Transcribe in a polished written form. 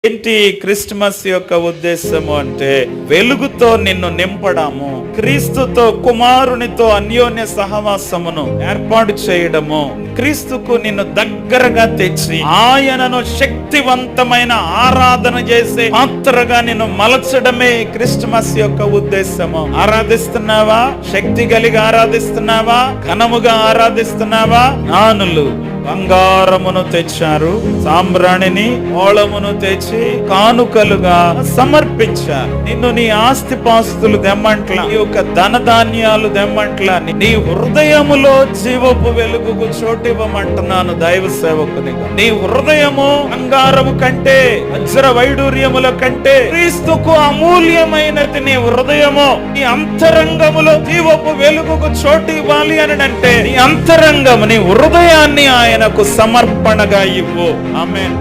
ఏంటి క్రిస్మస్ యొక్క ఉద్దేశము అంటే వెలుగుతో నిన్ను నింపడము, క్రీస్తుతో కుమారునితో అన్యోన్య సహవాసమును ఏర్పాటు చేయడము, క్రీస్తుకు నిన్ను దగ్గరగా తెచ్చి ఆయనను శక్తివంతమైన ఆరాధన చేసే పాత్రగా నిన్ను మలచడమే క్రిస్మస్ యొక్క ఉద్దేశము. ఆరాధిస్తున్నావా? శక్తి కలిగి ఆరాధిస్తున్నావా? ఘనముగా ఆరాధిస్తున్నావా? జ్ఞానులు బంగారమును తెచ్చారు, సాంబ్రాణిని ఓళమును తెచ్చి కానుకలుగా సమర్పించారు. నిన్ను నీ ఆస్తిపాస్తులు దెమ్మంట్ల, నీ యొక్క ధనధాన్యాలు దెమ్మంట్ల, నీ హృదయములో జీవపు వెలుగుకు చోటివ్వమంటున్నాను దైవ సేవకునిగా. నీ హృదయము బంగారము కంటే, వజ్ర వైడూర్యముల కంటే క్రీస్తుకు అమూల్యమైనది నీ హృదయము. నీ అంతరంగములో జీవపు వెలుగుకు చోటు ఇవ్వాలి అని అంటే నీ అంతరంగము, నీ హృదయాన్ని ఆయనకు సమర్పణగా ఇవ్వు. ఆమేన్.